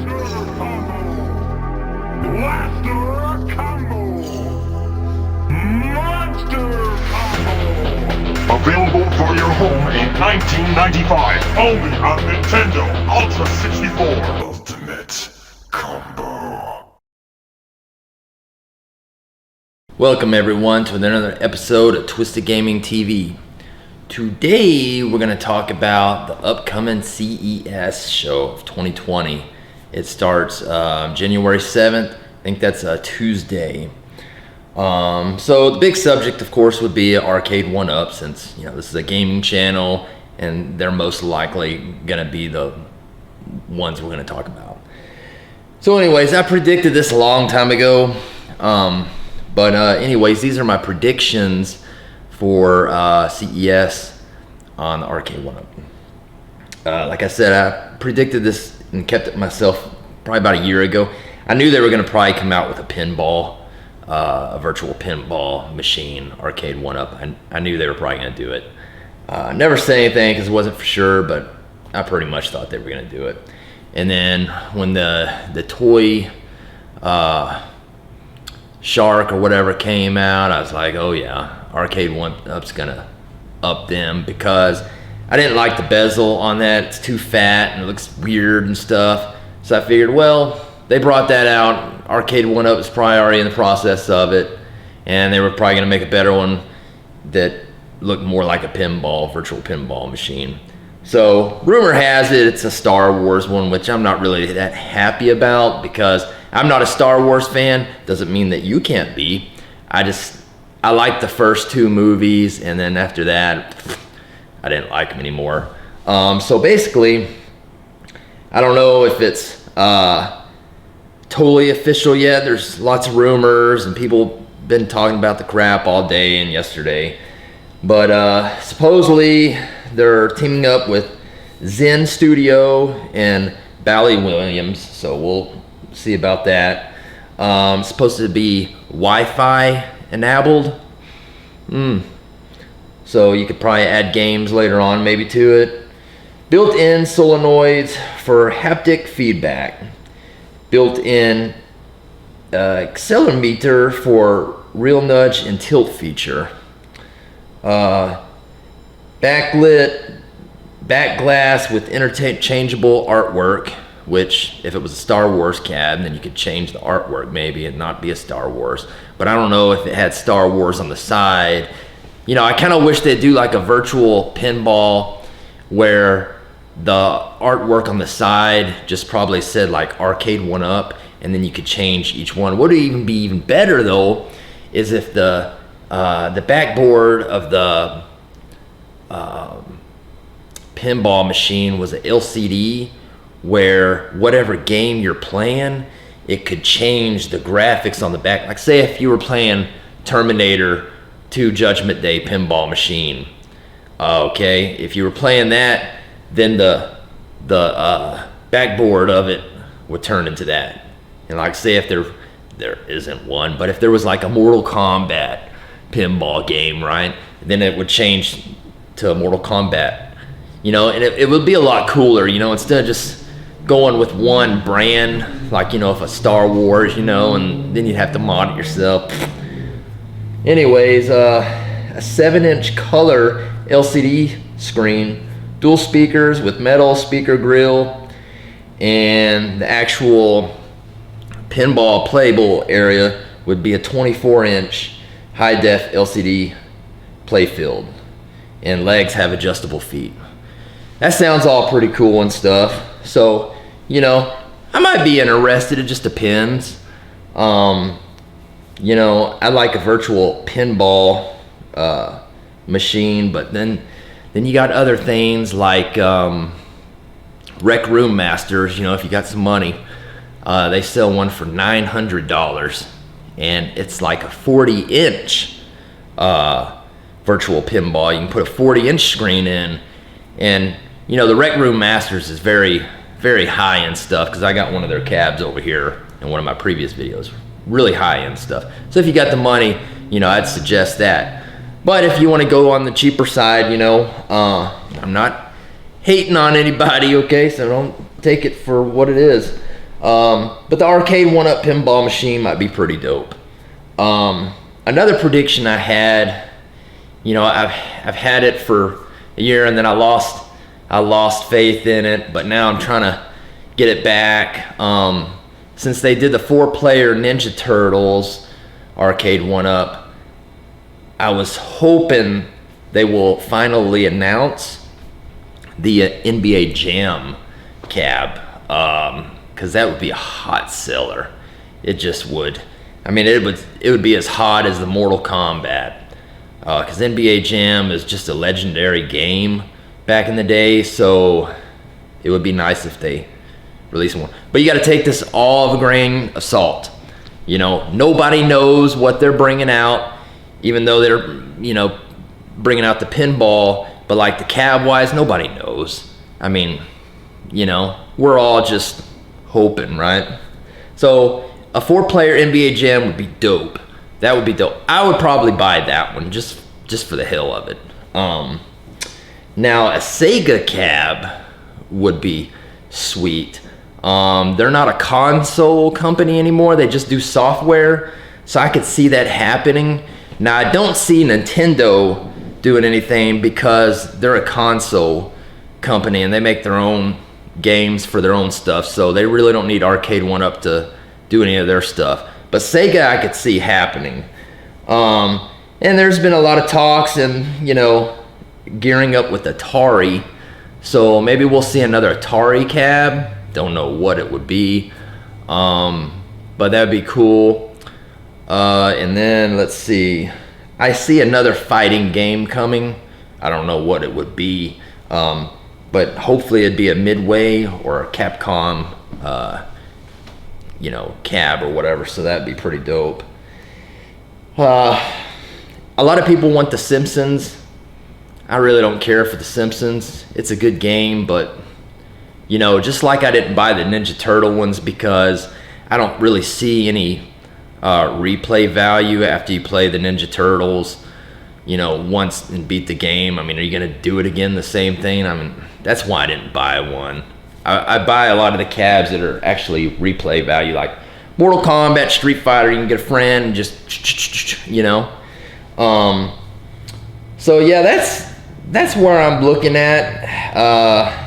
Blaster Combo! Monster Combo! Available for your home in 1995, only on Nintendo Ultra 64. Ultimate Combo. Welcome everyone to another episode of Twisted Gaming TV. Today we're going to talk about the upcoming CES show of 2020. It starts January 7th. I think that's a Tuesday. So the big subject, of course, would be Arcade 1UP, since this is a gaming channel, and they're most likely going to be the ones we're going to talk about. So, anyways, I predicted this a long time ago. But anyways, these are my predictions for CES on the Arcade 1UP. Like I said, I predicted this and kept it myself probably about a year ago. I knew they were going to probably come out with a pinball, a virtual pinball machine, Arcade 1UP. I knew they were probably going to do it. Never said anything because it wasn't for sure, but I pretty much thought they were going to do it. And then when the toy shark or whatever came out, I was like, oh yeah, Arcade 1UP's gonna up them, because I didn't like the bezel on that. It's too fat and it looks weird and stuff. So I figured, well, they brought that out. Arcade 1UP is probably already in the process of it, and they were probably gonna make a better one that looked more like a pinball, virtual pinball machine. So rumor has it it's a Star Wars one, which I'm not really that happy about, because I'm not a Star Wars fan. Doesn't mean that you can't be. I like the first two movies, and then after that, I didn't like them anymore. So basically, I don't know if it's totally official yet. There's lots of rumors, and people been talking about the crap all day and yesterday. But supposedly, they're teaming up with Zen Studio and Bally Williams, so we'll see about that. Supposed to be Wi-Fi enabled. So you could probably add games later on maybe to it. Built-in solenoids for haptic feedback. Built-in accelerometer for real nudge and tilt feature. Backlit back glass with interchangeable artwork, which if it was a Star Wars cab, then you could change the artwork maybe and not be a Star Wars. But I don't know if it had Star Wars on the side. I kind of wish they'd do like a virtual pinball where the artwork on the side just probably said like Arcade 1UP, and then you could change each one. What would even be even better though is if the backboard of the pinball machine was an LCD, where whatever game you're playing, it could change the graphics on the back. Like say if you were playing Terminator 2 Judgment Day pinball machine, okay, if you were playing that, then the backboard of it would turn into that. And like say if there isn't one, but if there was like a Mortal Kombat pinball game, right, then it would change to Mortal Kombat, and it would be a lot cooler, instead of just going with one brand, like, if a Star Wars, and then you'd have to mod it yourself. Anyways, a 7-inch color LCD screen, dual speakers with metal speaker grill, and the actual pinball playable area would be a 24-inch high-def LCD playfield, and legs have adjustable feet. That sounds all pretty cool and stuff. So, I might be interested. It just depends. I like a virtual pinball machine, but then you got other things like Rec Room Masters. If you got some money, they sell one for $900, and it's like a 40-inch virtual pinball. You can put a 40-inch screen in, and the Rec Room Masters is very, very high-end stuff, because I got one of their cabs over here in one of my previous videos. Really high-end stuff. So if you got the money, I'd suggest that. But if you want to go on the cheaper side, I'm not hating on anybody, okay? So don't take it for what it is. But the arcade 1-up pinball machine might be pretty dope. Another prediction I had, you know, I've had it for a year and then I lost faith in it, but now I'm trying to get it back. Since they did the 4-player Ninja Turtles arcade 1-up, I was hoping they will finally announce the NBA Jam cab, because that would be a hot seller. It just would. I mean, it would be as hot as the Mortal Kombat, because NBA Jam is just a legendary game back in the day, so it would be nice if they release one. But you got to take this all of a grain of salt. You know, nobody knows what they're bringing out, even though they're, you know, bringing out the pinball, but like the cab wise, nobody knows. I mean, you know, we're all just hoping, right? So a 4-player NBA Jam would be dope. That would be dope. I would probably buy that one just for the hell of it. Now a Sega cab would be sweet. They're not a console company anymore. They just do software. So I could see that happening. Now I don't see Nintendo doing anything because they're a console company and they make their own games for their own stuff. So they really don't need Arcade 1-up to do any of their stuff. But Sega I could see happening. And there's been a lot of talks and, you know, gearing up with Atari. So maybe we'll see another Atari cab. Don't know what it would be, but that'd be cool. And then let's see, I see another fighting game coming. I don't know what it would be, but hopefully it'd be a Midway or a Capcom, you know, cab or whatever. So that'd be pretty dope. A lot of people want The Simpsons. I really don't care for The Simpsons. It's a good game, but you know, just like I didn't buy the Ninja Turtle ones because I don't really see any replay value after you play the Ninja Turtles, you know, once and beat the game. I mean, are you going to do it again, the same thing? I mean, that's why I didn't buy one. I buy a lot of the cabs that are actually replay value, like Mortal Kombat, Street Fighter. You can get a friend and just, you know. So yeah, that's where I'm looking at.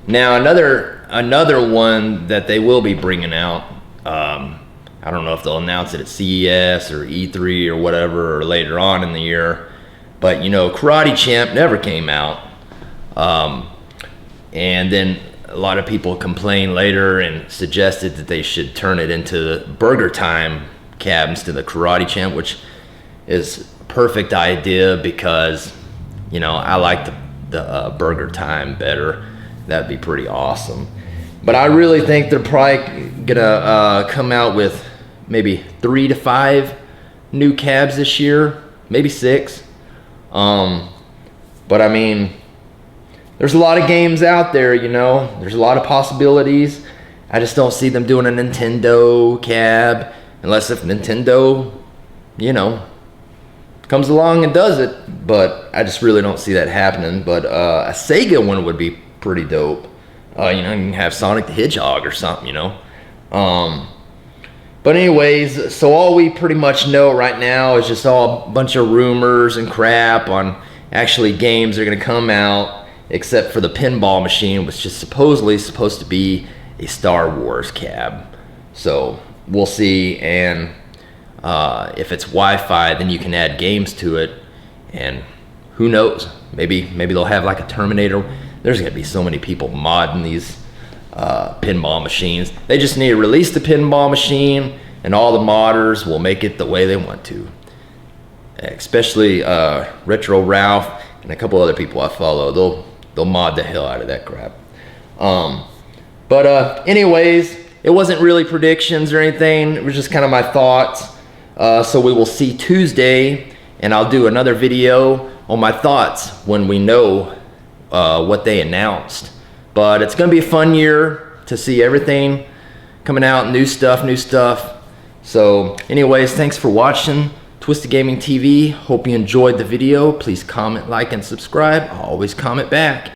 Now another one that they will be bringing out, I don't know if they'll announce it at CES or E3 or whatever, or later on in the year, but you know, Karate Champ never came out. And then a lot of people complained later and suggested that they should turn it into Burger Time cab instead of the Karate Champ, which is a perfect idea because, you know, I like the Burger Time better. That'd be pretty awesome. But I really think they're probably gonna come out with maybe 3 to 5 new cabs this year, maybe 6. But I mean, there's a lot of games out there, you know. There's a lot of possibilities. I just don't see them doing a Nintendo cab unless if Nintendo, you know, comes along and does it. But I just really don't see that happening. But a Sega one would be pretty dope. You know, you can have Sonic the Hedgehog or something, you know. But anyways, so all we pretty much know right now is just all a bunch of rumors and crap on actually games that are going to come out, except for the pinball machine, which is supposedly supposed to be a Star Wars cab. So we'll see. And if it's Wi-Fi, then you can add games to it. And who knows? Maybe they'll have like a Terminator. There's going to be so many people modding these pinball machines. They just need to release the pinball machine, and all the modders will make it the way they want to. Especially Retro Ralph and a couple other people I follow. They'll mod the hell out of that crap. But anyways, it wasn't really predictions or anything. It was just kind of my thoughts. So we will see Tuesday, and I'll do another video on my thoughts when we know what they announced. But it's gonna be a fun year to see everything coming out, new stuff. So anyways, thanks for watching Twisted Gaming TV. Hope you enjoyed the video. Please comment, like, and subscribe. I'll always comment back.